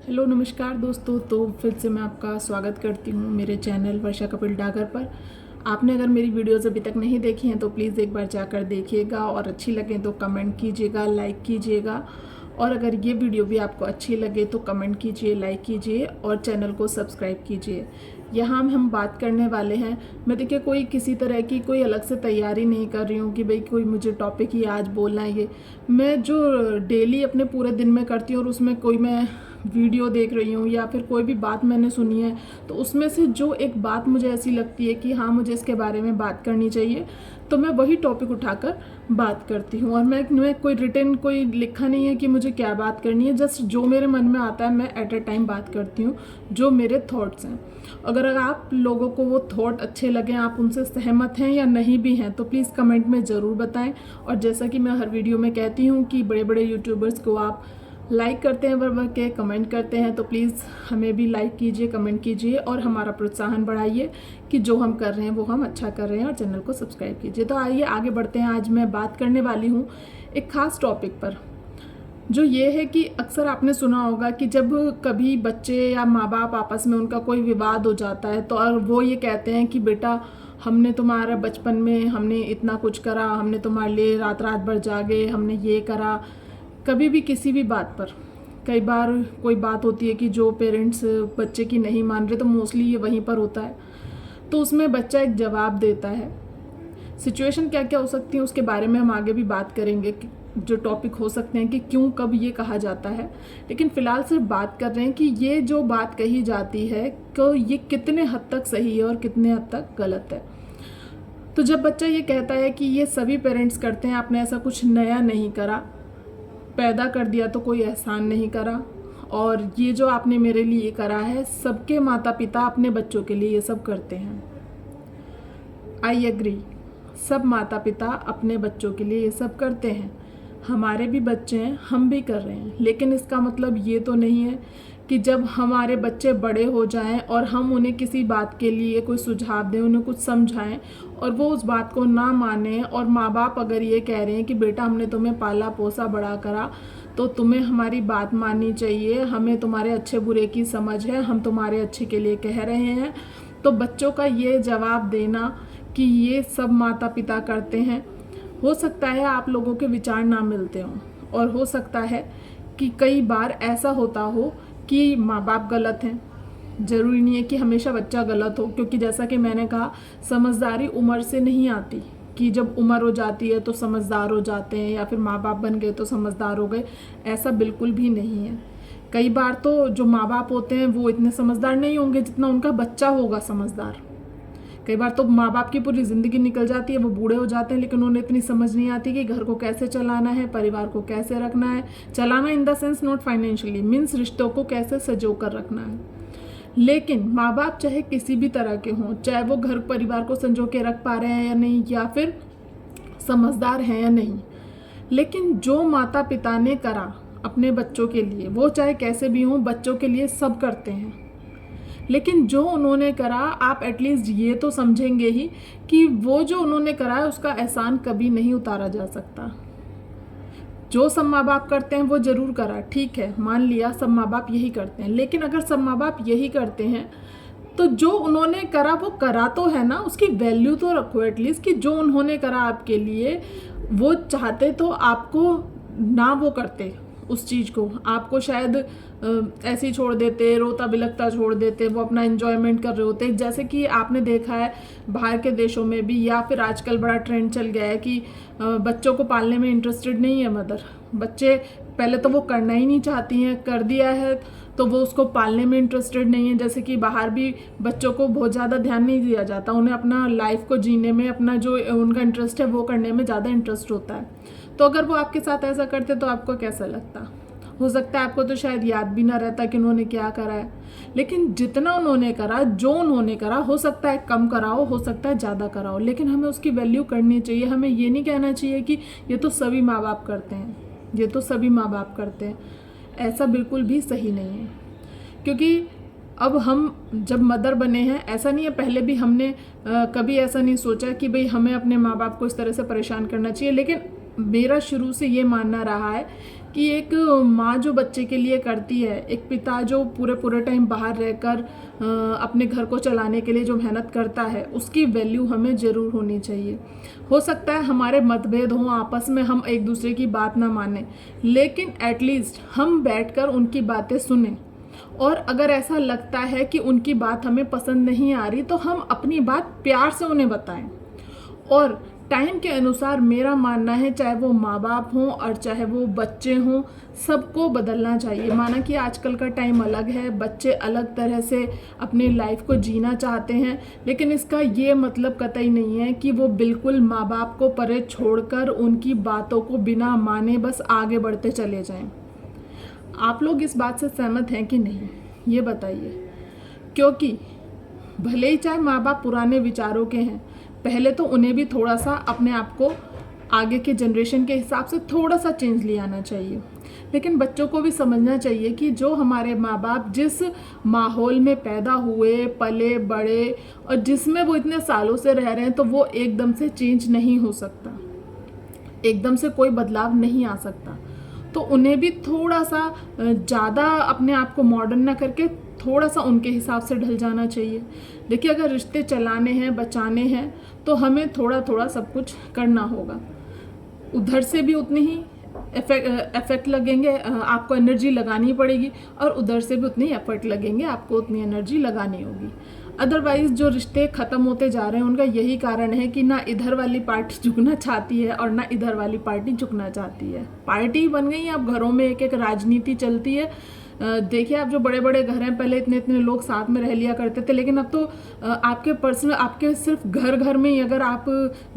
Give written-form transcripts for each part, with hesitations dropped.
Hello नमस्कार दोस्तों। तो फिर से मैं आपका स्वागत करती हूँ मेरे चैनल वर्षा कपिल डागर पर। आपने अगर मेरी वीडियोज़ अभी तक नहीं देखी हैं तो प्लीज़ एक बार जाकर देखिएगा और अच्छी लगे तो कमेंट कीजिएगा, लाइक कीजिएगा। और अगर ये वीडियो भी आपको अच्छी लगे तो कमेंट कीजिए, लाइक कीजिए और चैनल को सब्सक्राइब कीजिए। यहाँ हम बात करने वाले हैं। मैं देखिए कोई किसी तरह की कोई अलग से तैयारी नहीं कर रही हूँ कि भाई कोई मुझे टॉपिक ही आज बोलना है। ये मैं जो डेली अपने पूरे दिन में करती हूँ और उसमें कोई मैं वीडियो देख रही हूँ या फिर कोई भी बात मैंने सुनी है तो उसमें से जो एक बात मुझे ऐसी लगती है कि हाँ मुझे इसके बारे में बात करनी चाहिए तो मैं वही टॉपिक उठाकर बात करती हूँ। और मैं कोई रिटन कोई लिखा नहीं है कि मुझे क्या बात करनी है, जस्ट जो मेरे मन में आता है मैं एट अ टाइम बात करती हूँ, जो मेरे थॉट्स हैं। अगर आप लोगों को वो थॉट अच्छे लगें, आप उनसे सहमत हैं या नहीं भी हैं तो प्लीज़ कमेंट में ज़रूर बताएं। और जैसा कि मैं हर वीडियो में कहती हूँ कि बड़े बड़े यूट्यूबर्स को आप लाइक करते हैं भर के, कमेंट करते हैं, तो प्लीज़ हमें भी लाइक कीजिए, कमेंट कीजिए और हमारा प्रोत्साहन बढ़ाइए कि जो हम कर रहे हैं वो हम अच्छा कर रहे हैं। और चैनल को सब्सक्राइब कीजिए। तो आइए आगे बढ़ते हैं। आज मैं बात करने वाली हूँ एक ख़ास टॉपिक पर, जो ये है कि अक्सर आपने सुना होगा कि जब कभी बच्चे या माँ बाप आपस में उनका कोई विवाद हो जाता है तो और वो ये कहते हैं कि बेटा हमने तुम्हारा बचपन में हमने इतना कुछ करा, हमने तुम्हारे लिए रात रात भर जागे, हमने ये करा। कभी भी किसी भी बात पर कई बार कोई बात होती है कि जो पेरेंट्स बच्चे की नहीं मान रहे तो मोस्टली ये वहीं पर होता है। तो उसमें बच्चा एक जवाब देता है। सिचुएशन क्या क्या हो सकती है उसके बारे में हम आगे भी बात करेंगे, जो टॉपिक हो सकते हैं कि क्यों कब ये कहा जाता है। लेकिन फ़िलहाल सिर्फ बात कर रहे हैं कि ये जो बात कही जाती है तो ये कितने हद तक सही है और कितने हद तक गलत है। तो जब बच्चा ये कहता है कि ये सभी पेरेंट्स करते हैं, आपने ऐसा कुछ नया नहीं करा, पैदा कर दिया तो कोई एहसान नहीं करा, और ये जो आपने मेरे लिए करा है, सबके माता पिता अपने बच्चों के लिए ये सब करते हैं। आई एग्री, सब माता पिता अपने बच्चों के लिए ये सब करते हैं। हमारे भी बच्चे हैं, हम भी कर रहे हैं। लेकिन इसका मतलब ये तो नहीं है कि जब हमारे बच्चे बड़े हो जाएं और हम उन्हें किसी बात के लिए कोई सुझाव दें, उन्हें कुछ समझाएं और वो उस बात को ना माने, और माँ बाप अगर ये कह रहे हैं कि बेटा हमने तुम्हें पाला पोसा बड़ा करा तो तुम्हें हमारी बात माननी चाहिए, हमें तुम्हारे अच्छे बुरे की समझ है, हम तुम्हारे अच्छे के लिए कह रहे हैं, तो बच्चों का ये जवाब देना कि ये सब माता पिता करते हैं, हो सकता है आप लोगों के विचार ना मिलते हों और हो सकता है कि कई बार ऐसा होता हो कि माँ बाप गलत हैं। ज़रूरी नहीं है कि हमेशा बच्चा गलत हो, क्योंकि जैसा कि मैंने कहा समझदारी उम्र से नहीं आती कि जब उम्र हो जाती है तो समझदार हो जाते हैं या फिर माँ बाप बन गए तो समझदार हो गए। ऐसा बिल्कुल भी नहीं है। कई बार तो जो माँ बाप होते हैं वो इतने समझदार नहीं होंगे जितना उनका बच्चा होगा समझदार। कई बार तो माँ बाप की पूरी ज़िंदगी निकल जाती है, वो बूढ़े हो जाते हैं लेकिन उन्हें इतनी समझ नहीं आती कि घर को कैसे चलाना है, परिवार को कैसे रखना है। चलाना in the sense not financially, means रिश्तों को कैसे सजो कर रखना है। लेकिन माँ बाप चाहे किसी भी तरह के हों, चाहे वो घर परिवार को संजो के रख पा रहे हैं या नहीं, या फिर समझदार हैं या नहीं, लेकिन जो माता पिता ने करा अपने बच्चों के लिए, वो चाहे कैसे भी हों बच्चों के लिए सब करते हैं। लेकिन जो उन्होंने करा, आप एटलीस्ट ये तो समझेंगे ही कि वो जो उन्होंने करा है उसका एहसान कभी नहीं उतारा जा सकता। जो सब माँ बाप करते हैं वो ज़रूर करा, ठीक है, मान लिया सब माँ बाप यही करते हैं। लेकिन अगर सब माँ बाप यही करते हैं तो जो उन्होंने करा वो करा तो है ना, उसकी वैल्यू तो रखो एटलीस्ट, कि जो उन्होंने करा आपके लिए, वो चाहते तो आपको ना वो करते उस चीज़ को, आपको शायद ऐसे ही छोड़ देते, रोता बिलखता छोड़ देते, वो अपना एंजॉयमेंट कर रहे होते। जैसे कि आपने देखा है बाहर के देशों में भी, या फिर आजकल बड़ा ट्रेंड चल गया है कि बच्चों को पालने में इंटरेस्टेड नहीं है मदर। बच्चे पहले तो वो करना ही नहीं चाहती हैं, कर दिया है तो वो उसको पालने में इंटरेस्टेड नहीं है। जैसे कि बाहर भी बच्चों को बहुत ज़्यादा ध्यान नहीं दिया जाता, उन्हें अपना लाइफ को जीने में, अपना जो उनका इंटरेस्ट है वो करने में ज़्यादा इंटरेस्ट होता है। तो अगर वो आपके साथ ऐसा करते तो आपको कैसा लगता? हो सकता है आपको तो शायद याद भी ना रहता कि उन्होंने क्या करा है। लेकिन जितना उन्होंने करा, जो उन्होंने करा, हो सकता है कम कराओ, हो सकता है ज़्यादा कराओ, लेकिन हमें उसकी वैल्यू करनी चाहिए। हमें ये नहीं कहना चाहिए कि ये तो सभी माँ बाप करते हैं, ये तो सभी माँ बाप करते हैं। ऐसा बिल्कुल भी सही नहीं है, क्योंकि अब हम जब मदर बने हैं, ऐसा नहीं है पहले भी हमने कभी ऐसा नहीं सोचा कि भाई हमें अपने माँ बाप को इस तरह से परेशान करना चाहिए। लेकिन मेरा शुरू से ये मानना रहा है कि एक माँ जो बच्चे के लिए करती है, एक पिता जो पूरे टाइम बाहर रहकर अपने घर को चलाने के लिए जो मेहनत करता है, उसकी वैल्यू हमें ज़रूर होनी चाहिए। हो सकता है हमारे मतभेद हों आपस में, हम एक दूसरे की बात ना माने, लेकिन एटलीस्ट हम बैठकर उनकी बातें सुनें। और अगर ऐसा लगता है कि उनकी बात हमें पसंद नहीं आ रही, तो हम अपनी बात प्यार से उन्हें बताएं। और टाइम के अनुसार मेरा मानना है, चाहे वो माँ बाप हों और चाहे वो बच्चे हों, सबको बदलना चाहिए। माना कि आजकल का टाइम अलग है, बच्चे अलग तरह से अपनी लाइफ को जीना चाहते हैं, लेकिन इसका ये मतलब कतई नहीं है कि वो बिल्कुल माँ बाप को परे छोड़कर उनकी बातों को बिना माने बस आगे बढ़ते चले जाएं। आप लोग इस बात से सहमत हैं कि नहीं, ये बताइए। क्योंकि भले ही चाहे माँ बाप पुराने विचारों के हैं, पहले तो उन्हें भी थोड़ा सा अपने आप को आगे के जनरेशन के हिसाब से थोड़ा सा चेंज ले आना चाहिए। लेकिन बच्चों को भी समझना चाहिए कि जो हमारे माँ बाप जिस माहौल में पैदा हुए, पले बड़े और जिसमें वो इतने सालों से रह रहे हैं, तो वो एकदम से चेंज नहीं हो सकता, एकदम से कोई बदलाव नहीं आ सकता। तो उन्हें भी थोड़ा सा ज़्यादा अपने आप को मॉडर्न ना करके थोड़ा सा उनके हिसाब से ढल जाना चाहिए। देखिए, अगर रिश्ते चलाने हैं, बचाने हैं, तो हमें थोड़ा थोड़ा सब कुछ करना होगा। उधर से भी उतनी ही इफेक्ट लगेंगे, आपको एनर्जी लगानी पड़ेगी, और उधर से भी उतनी एफर्ट लगेंगे, आपको उतनी एनर्जी लगानी होगी। अदरवाइज जो रिश्ते ख़त्म होते जा रहे हैं, उनका यही कारण है कि ना इधर वाली पार्टी झुकना चाहती है और ना इधर वाली पार्टी झुकना चाहती है। पार्टी बन गई, अब घरों में एक एक राजनीति चलती है। देखिए, आप जो बड़े बड़े घर हैं, पहले इतने इतने लोग साथ में रह लिया करते थे, लेकिन अब तो आपके पर्सनल, आपके सिर्फ घर में ही अगर आप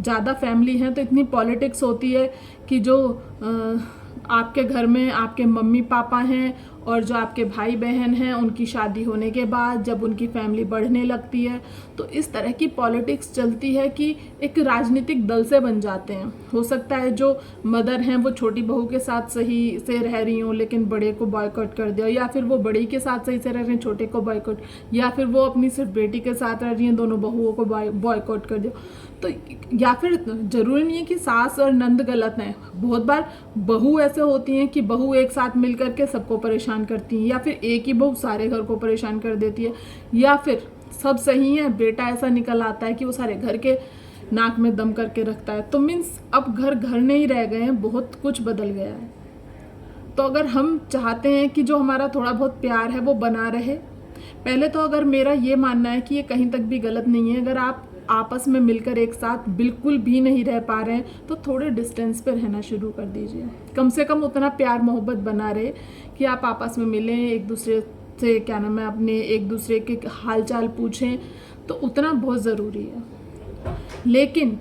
ज़्यादा फैमिली हैं, तो इतनी पॉलिटिक्स होती है कि जो आपके घर में आपके मम्मी पापा हैं और जो आपके भाई बहन हैं, उनकी शादी होने के बाद जब उनकी फैमिली बढ़ने लगती है, तो इस तरह की पॉलिटिक्स चलती है कि एक राजनीतिक दल से बन जाते हैं। हो सकता है जो मदर हैं वो छोटी बहू के साथ सही से रह रही हों, लेकिन बड़े को बॉयकॉट कर दिया, या फिर वो बड़ी के साथ सही से रह रहे हैं, छोटे को बॉयकॉट, या फिर वो अपनी सिर्फ बेटी के साथ रह रही हैं, दोनों बहुओं को बॉयकॉट कर दिया। तो या फिर ज़रूरी नहीं है कि सास और नंद गलत हैं, बहुत बार बहू ऐसे होती हैं कि बहू एक साथ मिल करके सबको परेशान करती हैं, या फिर एक ही बहू सारे घर को परेशान कर देती है, या फिर सब सही है, बेटा ऐसा निकल आता है कि वो सारे घर के नाक में दम करके रखता है। तो मीन्स अब घर नहीं रह गए हैं, बहुत कुछ बदल गया है। तो अगर हम चाहते हैं कि जो हमारा थोड़ा बहुत प्यार है वो बना रहे, पहले तो अगर मेरा ये मानना है कि ये कहीं तक भी गलत नहीं है, अगर आप आपस में मिलकर एक साथ बिल्कुल भी नहीं रह पा रहे हैं, तो थोड़े डिस्टेंस पे रहना शुरू कर दीजिए। कम से कम उतना प्यार मोहब्बत बना रहे कि आप आपस में मिलें, एक दूसरे से क्या नाम है, अपने एक दूसरे के हाल चाल पूछें, तो उतना बहुत ज़रूरी है। लेकिन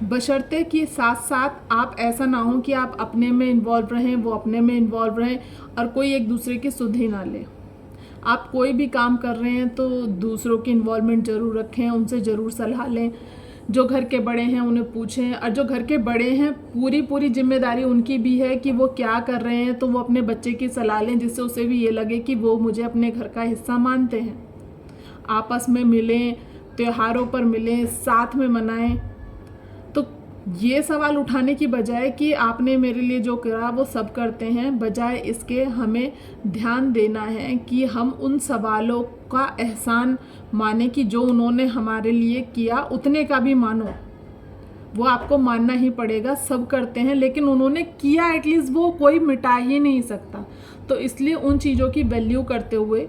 बशर्ते कि साथ साथ आप ऐसा ना हो कि आप अपने में इन्वॉल्व रहें, वो अपने में इन्वॉल्व रहें, और कोई एक दूसरे की सुध ही ना ले। आप कोई भी काम कर रहे हैं तो दूसरों की इन्वॉल्वमेंट ज़रूर रखें, उनसे ज़रूर सलाह लें। जो घर के बड़े हैं उन्हें पूछें, और जो घर के बड़े हैं पूरी जिम्मेदारी उनकी भी है कि वो क्या कर रहे हैं, तो वो अपने बच्चे की सलाह लें, जिससे उसे भी ये लगे कि वो मुझे अपने घर का हिस्सा मानते हैं। आपस में मिलें, त्योहारों पर मिलें, साथ में मनाएं। तो ये सवाल उठाने की बजाय कि आपने मेरे लिए जो करा वो सब करते हैं, बजाय इसके हमें ध्यान देना है कि हम उन सवालों का एहसान माने कि जो उन्होंने हमारे लिए किया उतने का भी मानो। वो आपको मानना ही पड़ेगा, सब करते हैं, लेकिन उन्होंने किया एटलीस्ट वो कोई मिटा ही नहीं सकता। तो इसलिए उन चीज़ों की वैल्यू करते हुए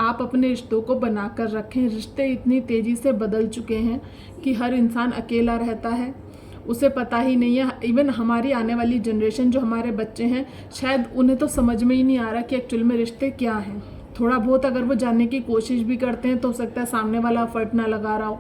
आप अपने रिश्तों को बनाकर रखें। रिश्ते इतनी तेज़ी से बदल चुके हैं कि हर इंसान अकेला रहता है, उसे पता ही नहीं है। इवन हमारी आने वाली जनरेशन, जो हमारे बच्चे हैं, शायद उन्हें तो समझ में ही नहीं आ रहा कि एक्चुअल में रिश्ते क्या हैं। थोड़ा बहुत अगर वो जानने की कोशिश भी करते हैं तो हो सकता है सामने वाला एफर्ट ना लगा रहा हो,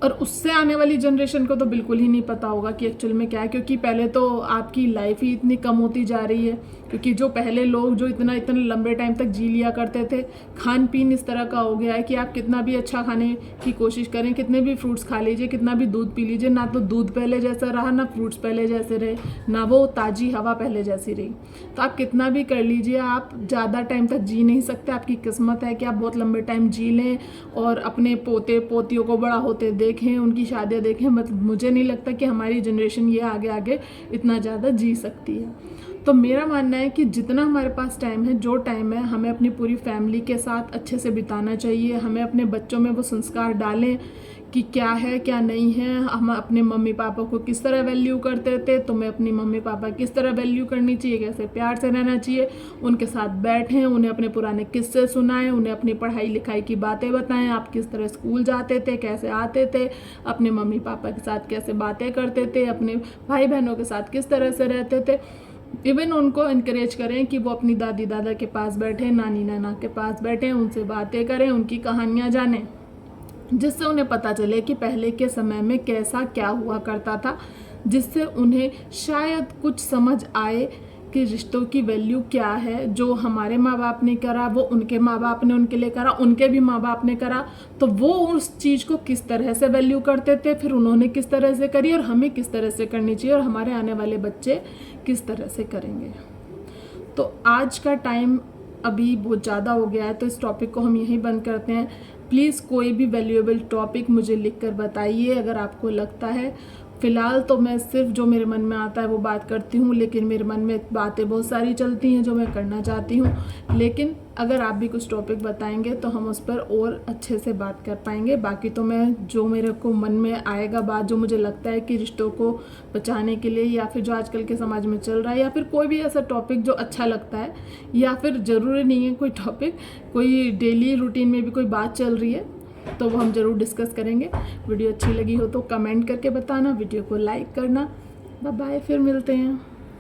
और उससे आने वाली जनरेशन को तो बिल्कुल ही नहीं पता होगा कि एक्चुअल में क्या है। क्योंकि पहले तो आपकी लाइफ ही इतनी कम होती जा रही है, क्योंकि जो पहले लोग जो इतना लंबे टाइम तक जी लिया करते थे, खान पीन इस तरह का हो गया है कि आप कितना भी अच्छा खाने की कोशिश करें, कितने भी फ्रूट्स खा लीजिए, कितना भी दूध पी लीजिए, ना तो दूध पहले जैसा रहा, ना फ्रूट्स पहले जैसे रहे, ना वो ताज़ी हवा पहले जैसी रही। तो आप कितना भी कर लीजिए, आप ज़्यादा टाइम तक जी नहीं सकते। आपकी किस्मत है कि आप बहुत लंबे टाइम जी लें और अपने पोते पोतियों को बड़ा होते देखें, उनकी शादियाँ देखें। मतलब मुझे नहीं लगता कि हमारी जनरेशन ये आगे इतना ज़्यादा जी सकती है। तो मेरा मानना है कि जितना हमारे पास टाइम है, जो टाइम है, हमें अपनी पूरी फैमिली के साथ अच्छे से बिताना चाहिए। हमें अपने बच्चों में वो संस्कार डालें कि क्या है क्या नहीं है। हम अपने मम्मी पापा को किस तरह वैल्यू करते थे, तुम्हें अपनी मम्मी पापा किस तरह वैल्यू करनी चाहिए, कैसे प्यार से रहना चाहिए। उनके साथ बैठें, उन्हें अपने पुराने किस्से सुनाएं, उन्हें अपनी पढ़ाई लिखाई की बातें बताएं। आप किस तरह स्कूल जाते थे, कैसे आते थे, अपने मम्मी पापा के साथ कैसे बातें करते थे, अपने भाई बहनों के साथ किस तरह से रहते थे। इवन उनको इनकरेज करें कि वो अपनी दादी दादा के पास बैठे, नानी नाना के पास बैठें, उनसे बातें करें, उनकी कहानियाँ जानें, जिससे उन्हें पता चले कि पहले के समय में कैसा क्या हुआ करता था, जिससे उन्हें शायद कुछ समझ आए कि रिश्तों की वैल्यू क्या है। जो हमारे माँ बाप ने करा वो उनके माँ बाप ने उनके लिए करा, उनके भी माँ बाप ने करा, तो वो उस चीज़ को किस तरह से वैल्यू करते थे, फिर उन्होंने किस तरह से करी और हमें किस तरह से करनी चाहिए और हमारे आने वाले बच्चे किस तरह से करेंगे। तो आज का टाइम अभी बहुत ज़्यादा हो गया है, तो इस टॉपिक को हम यहीं बंद करते हैं। प्लीज़ कोई भी वैल्यूएबल टॉपिक मुझे लिख कर बताइए अगर आपको लगता है। फ़िलहाल तो मैं सिर्फ जो मेरे मन में आता है वो बात करती हूँ, लेकिन मेरे मन में बातें बहुत सारी चलती हैं जो मैं करना चाहती हूँ। लेकिन अगर आप भी कुछ टॉपिक बताएंगे तो हम उस पर और अच्छे से बात कर पाएंगे। बाकी तो मैं जो मेरे को मन में आएगा बात, जो मुझे लगता है कि रिश्तों को बचाने के लिए, या फिर जो आजकल के समाज में चल रहा है, या फिर कोई भी ऐसा टॉपिक जो अच्छा लगता है, या फिर ज़रूरी नहीं है कोई टॉपिक, कोई डेली रूटीन में भी कोई बात चल रही है, तो वो हम ज़रूर डिस्कस करेंगे। वीडियो अच्छी लगी हो तो कमेंट करके बताना, वीडियो को लाइक करना। बाय बाय, फिर मिलते हैं।